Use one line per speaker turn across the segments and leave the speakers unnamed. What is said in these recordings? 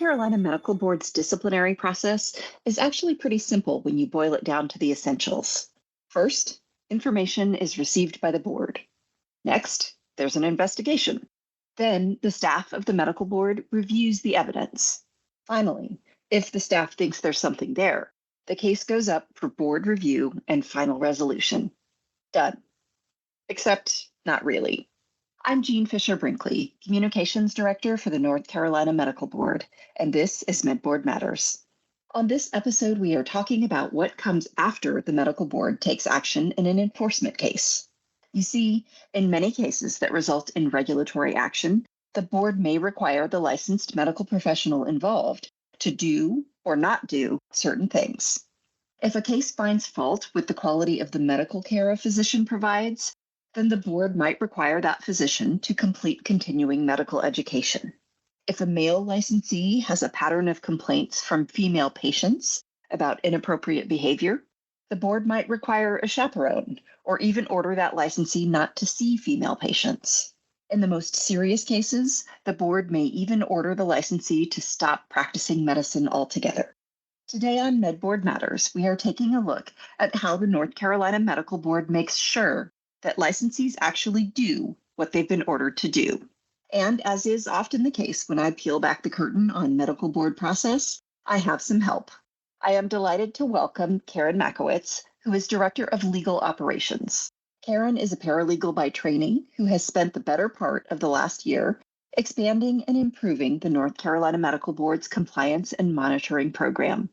Carolina Medical Board's disciplinary process is actually pretty simple when you boil it down to the essentials. First, information is received by the board. Next, there's an investigation. Then, the staff of the medical board reviews the evidence. Finally, if the staff thinks there's something there, the case goes up for board review and final resolution. Done. Except not really. I'm Jean Fisher-Brinkley, Communications Director for the North Carolina Medical Board, and this is MedBoard Matters. On this episode, we are talking about what comes after the medical board takes action in an enforcement case. You see, in many cases that result in regulatory action, the board may require the licensed medical professional involved to do or not do certain things. If a case finds fault with the quality of the medical care a physician provides, then the board might require that physician to complete continuing medical education. If a male licensee has a pattern of complaints from female patients about inappropriate behavior, the board might require a chaperone or even order that licensee not to see female patients. In the most serious cases, the board may even order the licensee to stop practicing medicine altogether. Today on MedBoard Matters, we are taking a look at how the North Carolina Medical Board makes sure that licensees actually do what they've been ordered to do. And as is often the case when I peel back the curtain on medical board process, I have some help. I am delighted to welcome Carren Mackiewicz, who is Director of Legal Operations. Carren is a paralegal by training who has spent the better part of the last year expanding and improving the North Carolina Medical Board's compliance and monitoring program.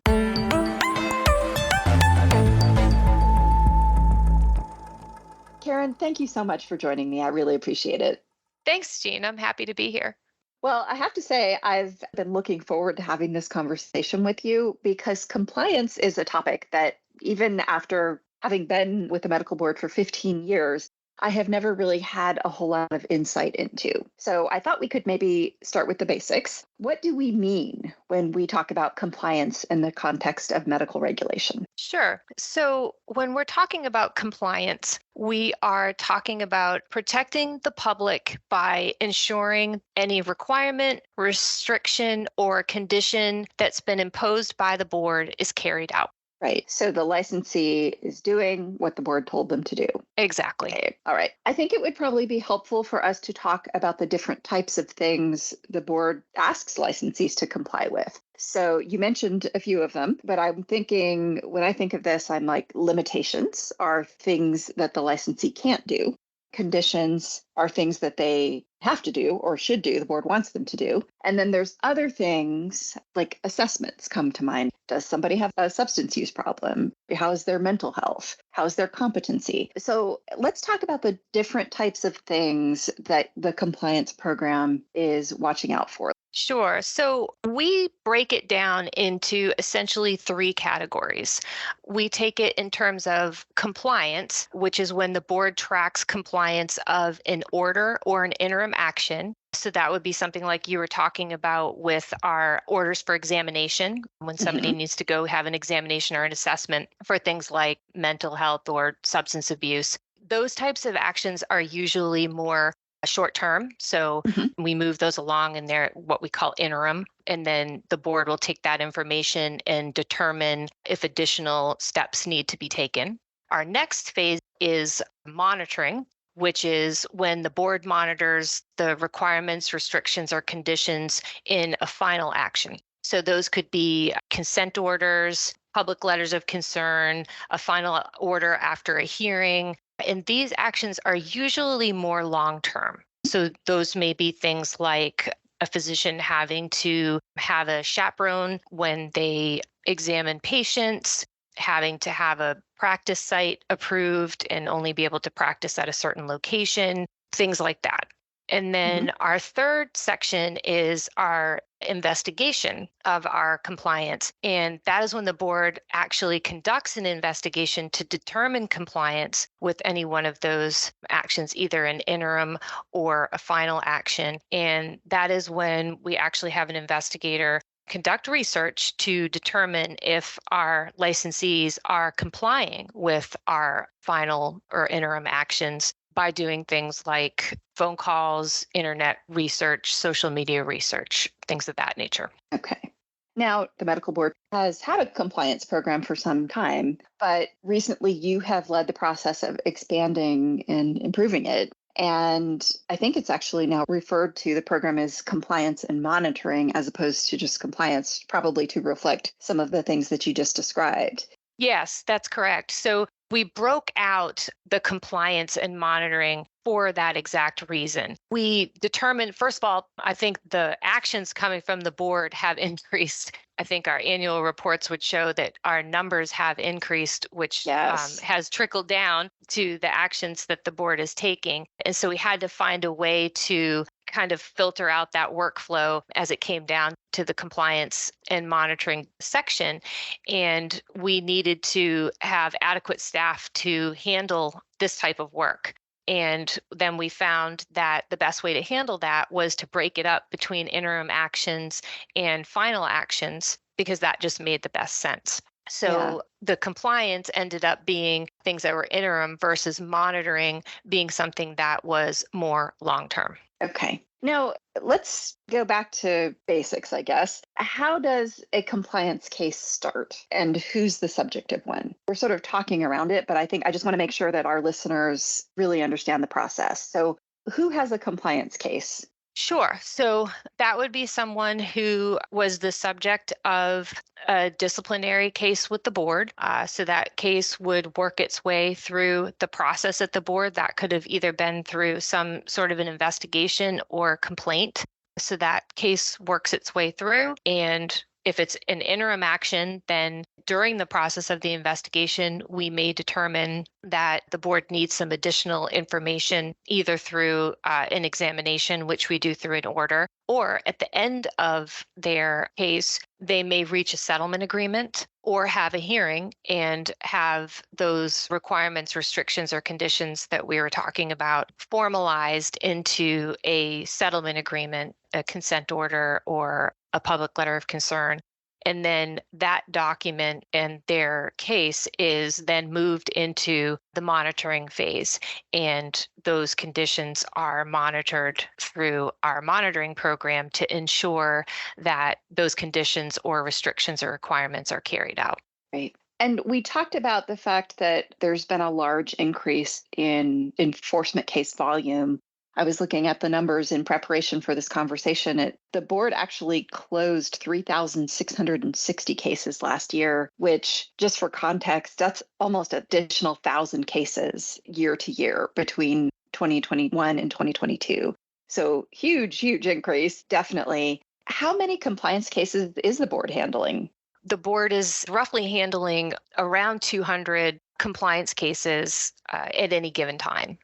Carren, thank you so much for joining me. I really appreciate it.
Thanks, Jean. I'm happy to be here.
Well, I have to say, I've been looking forward to having this conversation with you because compliance is a topic that even after having been with the medical board for 15 years, I have never really had a whole lot of insight into. So I thought we could maybe start with the basics. What do we mean when we talk about compliance in the context of medical regulation?
Sure. So when we're talking about compliance, we are talking about protecting the public by ensuring any requirement, restriction, or condition that's been imposed by the board is carried out.
Right. So the licensee is doing what the board told them to do.
Exactly.
Okay. All right. I think it would probably be helpful for us to talk about the different types of things the board asks licensees to comply with. So you mentioned a few of them, but I'm thinking, when I think of this, I'm like, limitations are things that the licensee can't do. Conditions are things that they have to do or should do, the board wants them to do. And then there's other things like assessments come to mind. Does somebody have a substance use problem? How is their mental health? How is their competency? So let's talk about the different types of things that the compliance program is watching out for.
Sure. So we break it down into essentially three categories. We take it in terms of compliance, which is when the board tracks compliance of an order or an interim action. So that would be something like you were talking about with our orders for examination, when somebody needs to go have an examination or an assessment for things like mental health or substance abuse. Those types of actions are usually more short term. So we move those along and they're what we call interim. And then the board will take that information and determine if additional steps need to be taken. Our next phase is monitoring, which is when the board monitors the requirements, restrictions, or conditions in a final action. So those could be consent orders, public letters of concern, a final order after a hearing. And these actions are usually more long-term. So those may be things like a physician having to have a chaperone when they examine patients, having to have a practice site approved and only be able to practice at a certain location, things like that. And then our third section is our investigation of our compliance. And that is when the board actually conducts an investigation to determine compliance with any one of those actions, either an interim or a final action. And that is when we actually have an investigator conduct research to determine if our licensees are complying with our final or interim actions by doing things like phone calls, internet research, social media research, things of that nature.
Okay. Now, the medical board has had a compliance program for some time, but recently you have led the process of expanding and improving it. And I think it's actually now referred to the program as compliance and monitoring as opposed to just compliance, probably to reflect some of the things that you just described.
Yes, that's correct. So we broke out the compliance and monitoring for that exact reason. We determined, first of all, I think the actions coming from the board have increased. I think our annual reports would show that our numbers have increased, which
Yes.
has trickled down to the actions that the board is taking. And so we had to find a way to kind of filter out that workflow as it came down to the compliance and monitoring section. And we needed to have adequate staff to handle this type of work. And then we found that the best way to handle that was to break it up between interim actions and final actions, because that just made the best sense. So the compliance ended up being things that were interim versus monitoring being something that was more long term.
Okay. Now, let's go back to basics, I guess. How does a compliance case start and who's the subject of one? We're sort of talking around it, but I think I just want to make sure that our listeners really understand the process. So, who has a compliance case?
Sure. So that would be someone who was the subject of a disciplinary case with the board. So that case would work its way through the process at the board. That could have either been through some sort of an investigation or complaint. So that case works its way through. And if it's an interim action, then during the process of the investigation, we may determine that the board needs some additional information, either through an examination, which we do through an order, or at the end of their case, they may reach a settlement agreement or have a hearing and have those requirements, restrictions, or conditions that we were talking about formalized into a settlement agreement, a consent order, or a public letter of concern. And then that document and their case is then moved into the monitoring phase. And those conditions are monitored through our monitoring program to ensure that those conditions or restrictions or requirements are carried out.
Right. And we talked about the fact that there's been a large increase in enforcement case volume. I was looking at the numbers in preparation for this conversation. The board actually closed 3,660 cases last year, which, just for context, that's almost an additional 1,000 cases year to year between 2021 and 2022. So huge increase, definitely. How many compliance cases is the board handling?
The board is roughly handling around 200 compliance cases at any given time.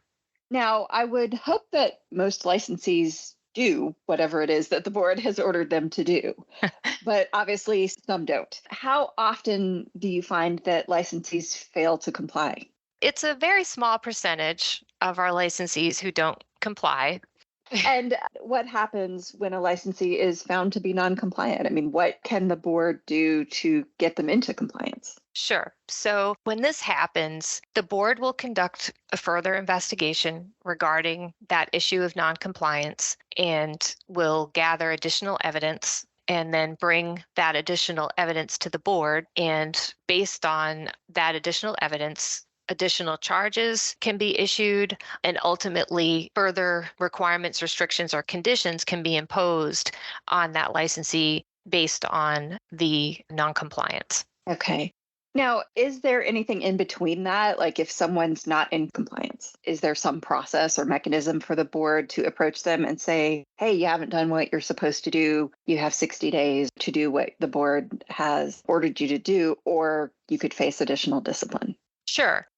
Now, I would hope that most licensees do whatever it is that the board has ordered them to do, but obviously some don't. How often do you find that licensees fail to comply?
It's a very small percentage of our licensees who don't comply.
And what happens when a licensee is found to be non-compliant? I mean, what can the board do to get them into compliance?
Sure. So when this happens, the board will conduct a further investigation regarding that issue of noncompliance and will gather additional evidence and then bring that additional evidence to the board. And based on that additional evidence, additional charges can be issued, and ultimately further requirements, restrictions, or conditions can be imposed on that licensee based on the noncompliance.
Okay. Now, is there anything in between that? Like if someone's not in compliance, is there some process or mechanism for the board to approach them and say, hey, you haven't done what you're supposed to do. You have 60 days to do what the board has ordered you to do, or you could face additional discipline?
Sure.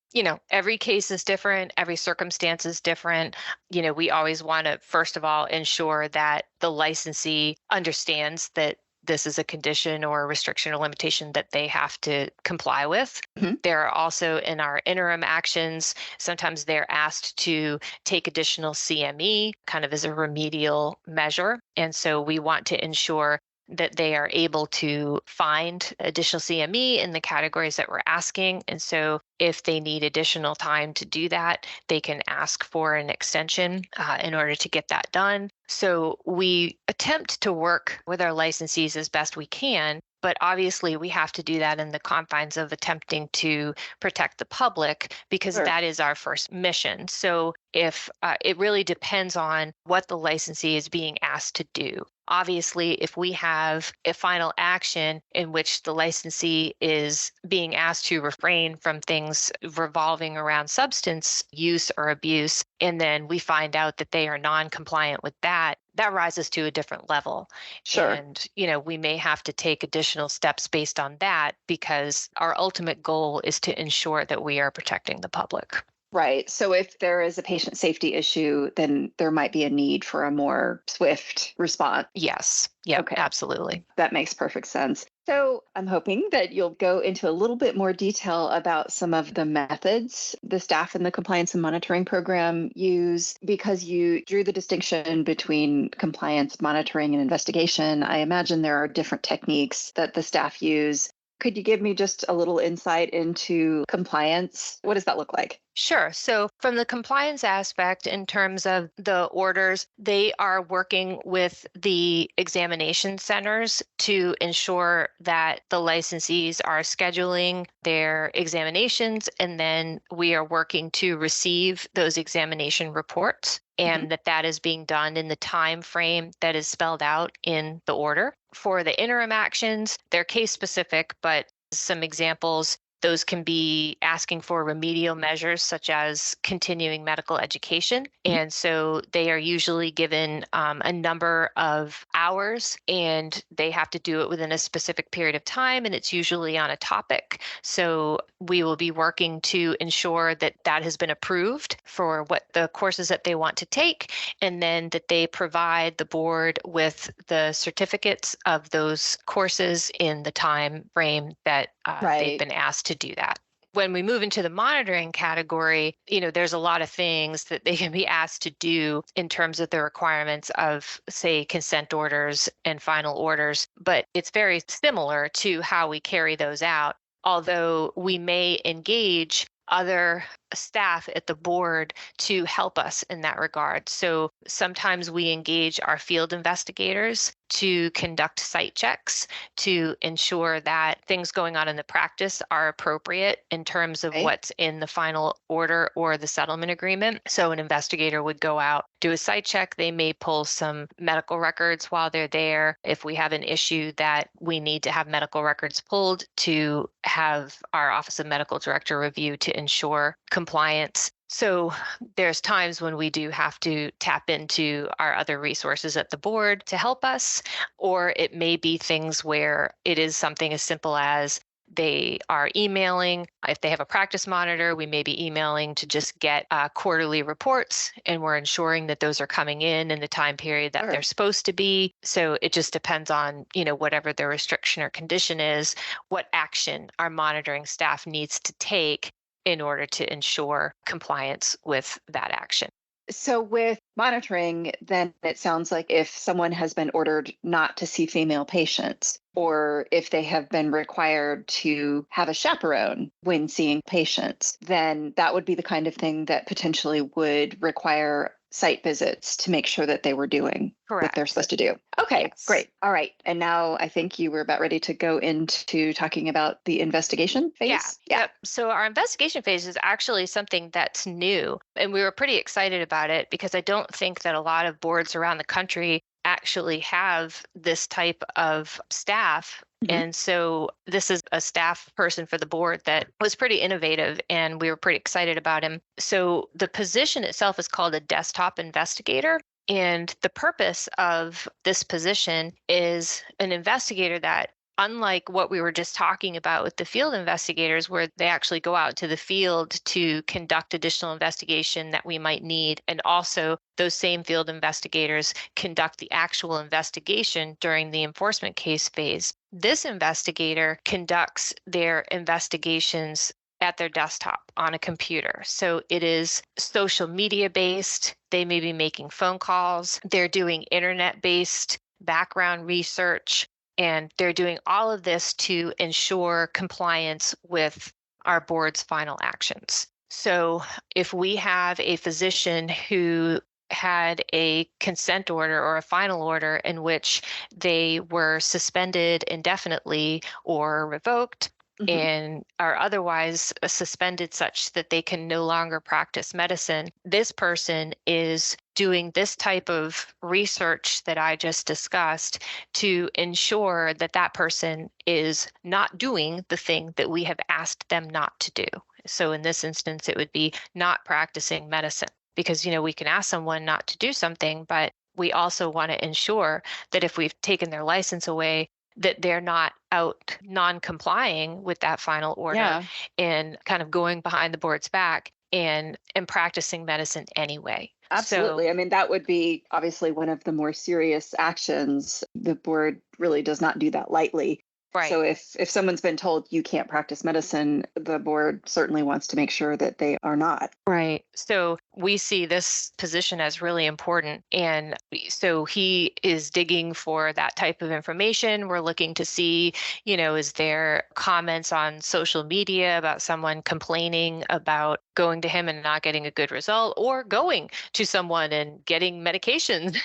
Every case is different. Every circumstance is different. We always want to, first of all, ensure that the licensee understands that this is a condition or a restriction or limitation that they have to comply with.
Mm-hmm.
There are also in our interim actions, sometimes they're asked to take additional CME kind of as a remedial measure. And so we want to ensure that they are able to find additional CME in the categories that we're asking. And so if they need additional time to do that, they can ask for an extension in order to get that done. So we attempt to work with our licensees as best we can, but obviously we have to do that in the confines of attempting to protect the public, because
Sure.
that is our first mission. So if it really depends on what the licensee is being asked to do. Obviously, if we have a final action in which the licensee is being asked to refrain from things revolving around substance use or abuse, and then we find out that they are non-compliant with that, that rises to a different level.
Sure.
And, we may have to take additional steps based on that, because our ultimate goal is to ensure that we are protecting the public.
Right. So if there is a patient safety issue, then there might be a need for a more swift response.
Yes. Yeah,
Okay.
absolutely.
That makes perfect sense. So I'm hoping that you'll go into a little bit more detail about some of the methods the staff in the compliance and monitoring program use, because you drew the distinction between compliance monitoring and investigation. I imagine there are different techniques that the staff use. Could you give me just a little insight into compliance? What does that look like?
Sure. So, from the compliance aspect, in terms of the orders, they are working with the examination centers to ensure that the licensees are scheduling their examinations, and then we are working to receive those examination reports, and that is being done in the time frame that is spelled out in the order. For the interim actions, they're case specific, but some examples, those can be asking for remedial measures such as continuing medical education. And so they are usually given a number of hours, and they have to do it within a specific period of time, and it's usually on a topic. So we will be working to ensure that that has been approved for what the courses that they want to take, and then that they provide the board with the certificates of those courses in the time frame that they've been asked to do that. When we move into the monitoring category, there's a lot of things that they can be asked to do in terms of the requirements of, say, consent orders and final orders, but it's very similar to how we carry those out, although we may engage other staff at the board to help us in that regard. So sometimes we engage our field investigators to conduct site checks to ensure that things going on in the practice are appropriate in terms of what's in the final order or the settlement agreement. So an investigator would go out, do a site check. They may pull some medical records while they're there. If we have an issue that we need to have medical records pulled, to have our Office of Medical Director review to ensure compliance. So there's times when we do have to tap into our other resources at the board to help us, or it may be things where it is something as simple as they are emailing. If they have a practice monitor, we may be emailing to just get quarterly reports, and we're ensuring that those are coming in the time period that they're supposed to be. So it just depends on, whatever the restriction or condition is, what action our monitoring staff needs to take in order to ensure compliance with that action.
So with monitoring, then it sounds like if someone has been ordered not to see female patients, or if they have been required to have a chaperone when seeing patients, then that would be the kind of thing that potentially would require site visits to make sure that they were doing what they're supposed to do. Okay, great. All right. And now I think you were about ready to go into talking about the investigation phase.
Yeah. Yep. So our investigation phase is actually something that's new, and we were pretty excited about it because I don't think that a lot of boards around the country actually have this type of staff. And so this is a staff person for the board that was pretty innovative, and we were pretty excited about him. So the position itself is called a desktop investigator. And the purpose of this position is an investigator that, unlike what we were just talking about with the field investigators, where they actually go out to the field to conduct additional investigation that we might need, and also those same field investigators conduct the actual investigation during the enforcement case phase. This investigator conducts their investigations at their desktop on a computer. So it is social media based. They may be making phone calls. They're doing internet based background research. And they're doing all of this to ensure compliance with our board's final actions. So if we have a physician who had a consent order or a final order in which they were suspended indefinitely or revoked and are otherwise suspended such that they can no longer practice medicine, this person is doing this type of research that I just discussed to ensure that that person is not doing the thing that we have asked them not to do. So in this instance, it would be not practicing medicine, because, we can ask someone not to do something, but we also want to ensure that if we've taken their license away, that they're not out non-complying with that final order and kind of going behind the board's back and practicing medicine anyway.
Absolutely.
So,
I mean, that would be obviously one of the more serious actions. The board really does not do that lightly.
right.
So if someone's been told you can't practice medicine, the board certainly wants to make sure that they are not.
Right. So we see this position as really important. And so he is digging for that type of information. We're looking to see, is there comments on social media about someone complaining about going to him and not getting a good result, or going to someone and getting medications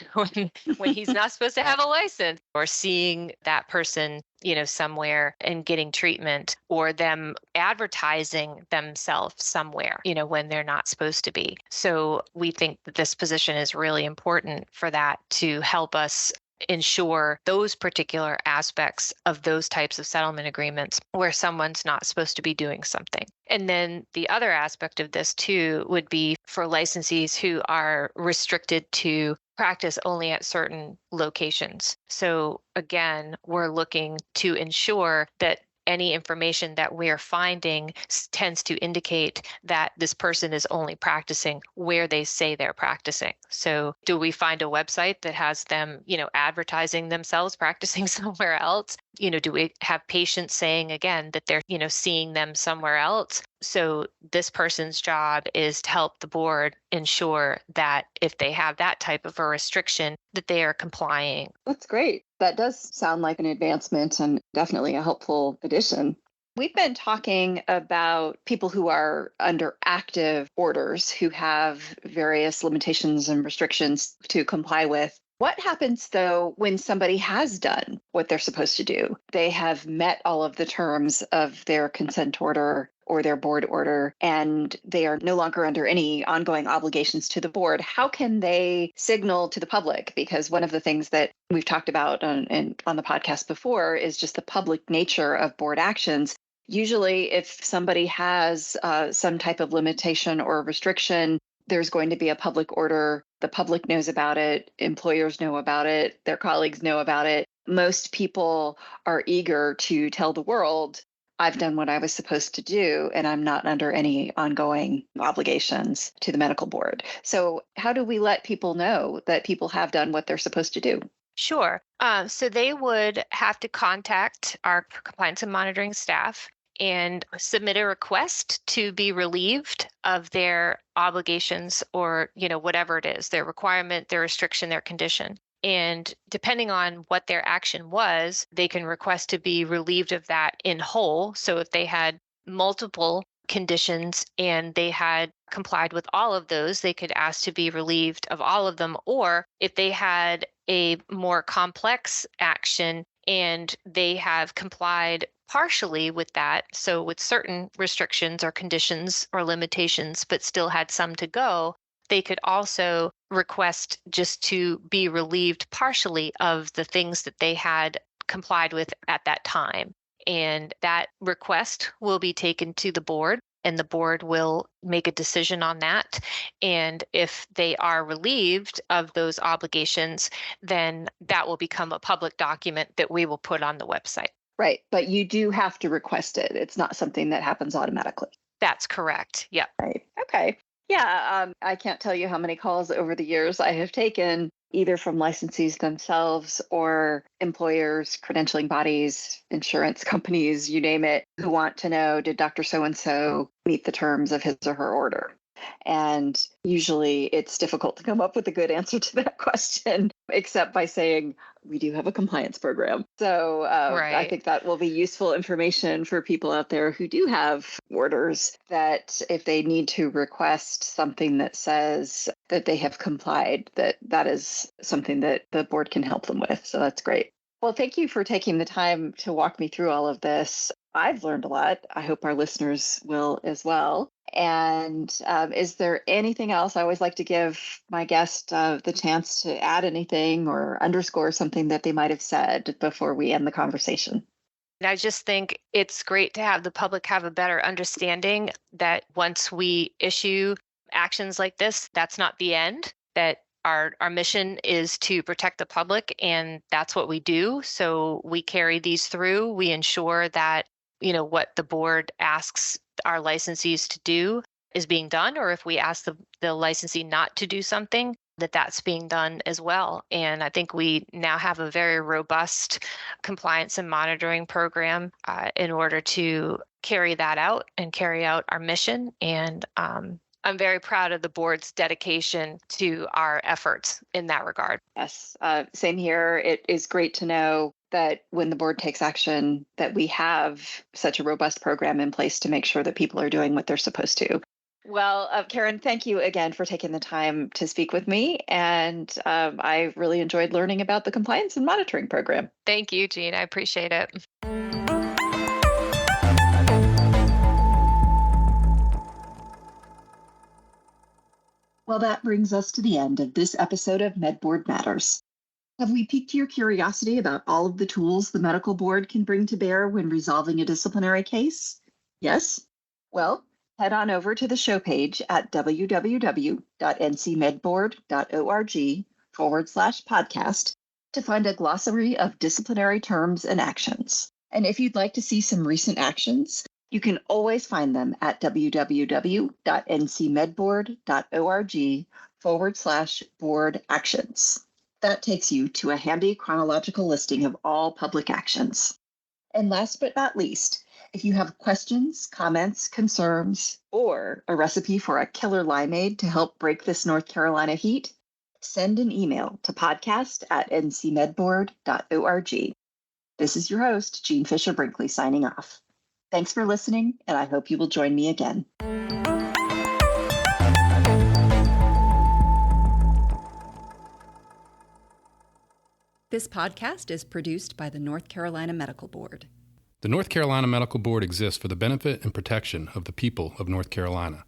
when he's not supposed to have a license, or seeing that person somewhere and getting treatment, or them advertising themselves somewhere, when they're not supposed to be. So we think that this position is really important for that, to help us ensure those particular aspects of those types of settlement agreements where someone's not supposed to be doing something. And then the other aspect of this too would be for licensees who are restricted to practice only at certain locations. So again, we're looking to ensure that any information that we're finding tends to indicate that this person is only practicing where they say they're practicing. So do we find a website that has them, advertising themselves practicing somewhere else? Do we have patients saying again that they're, seeing them somewhere else? So this person's job is to help the board ensure that if they have that type of a restriction, that they are complying.
That's great. That does sound like an advancement and definitely a helpful addition. We've been talking about people who are under active orders, who have various limitations and restrictions to comply with. What happens, though, when somebody has done what they're supposed to do? They have met all of the terms of their consent order or their board order, and they are no longer under any ongoing obligations to the board. How can they signal to the public? Because one of the things that we've talked about on the podcast before is just the public nature of board actions. Usually, if somebody has some type of limitation or restriction, there's going to be a public order. The public knows about it. Employers know about it. Their colleagues know about it. Most people are eager to tell the world, I've done what I was supposed to do, and I'm not under any ongoing obligations to the medical board. So how do we let people know that people have done what they're supposed to do?
Sure. So they would have to contact our compliance and monitoring staff and submit a request to be relieved of their obligations, or, whatever it is, their requirement, their restriction, their condition. And depending on what their action was, they can request to be relieved of that in whole. So if they had multiple conditions and they had complied with all of those, they could ask to be relieved of all of them. Or if they had a more complex action and they have complied partially with that, so with certain restrictions or conditions or limitations, but still had some to go, they could also request just to be relieved partially of the things that they had complied with at that time. And that request will be taken to the board, and the board will make a decision on that. And if they are relieved of those obligations, then that will become a public document that we will put on the website.
Right. But you do have to request it. It's not something that happens automatically.
That's correct. Yep.
Right. Okay. Yeah. I can't tell you how many calls over the years I have taken, either from licensees themselves or employers, credentialing bodies, insurance companies, you name it, who want to know, did Dr. So-and-so meet the terms of his or her order? And usually it's difficult to come up with a good answer to that question. except by saying we do have a compliance program. So I
Right.
think that will be useful information for people out there who do have orders, that if they need to request something that says that they have complied, that is something that the board can help them with. So that's great. Well, thank you for taking the time to walk me through all of this. I've learned a lot. I hope our listeners will as well. And is there anything else? I always like to give my guest the chance to add anything or underscore something that they might have said before we end the conversation.
And I just think it's great to have the public have a better understanding that once we issue actions like this, that's not the end, that our mission is to protect the public, and that's what we do. So we carry these through. We ensure that, what the board asks our licensees to do is being done, or if we ask the licensee not to do something, that's being done as well. And I think we now have a very robust compliance and monitoring program in order to carry that out and carry out our mission. And I'm very proud of the board's dedication to our efforts in that regard.
Yes, same here. It is great to know that when the board takes action, that we have such a robust program in place to make sure that people are doing what they're supposed to. Well, Carren, thank you again for taking the time to speak with me. And I really enjoyed learning about the compliance and monitoring program.
Thank you, Jean. I appreciate it.
Well, that brings us to the end of this episode of MedBoard Matters. Have we piqued your curiosity about all of the tools the medical board can bring to bear when resolving a disciplinary case? Yes? Well, head on over to the show page at www.ncmedboard.org/podcast to find a glossary of disciplinary terms and actions. And if you'd like to see some recent actions, you can always find them at www.ncmedboard.org/board actions. That takes you to a handy chronological listing of all public actions. And last but not least, if you have questions, comments, concerns, or a recipe for a killer limeade to help break this North Carolina heat, send an email to podcast@ncmedboard.org. This is your host, Jean Fisher Brinkley, signing off. Thanks for listening, and I hope you will join me again.
This podcast is produced by the North Carolina Medical Board.
The North Carolina Medical Board exists for the benefit and protection of the people of North Carolina.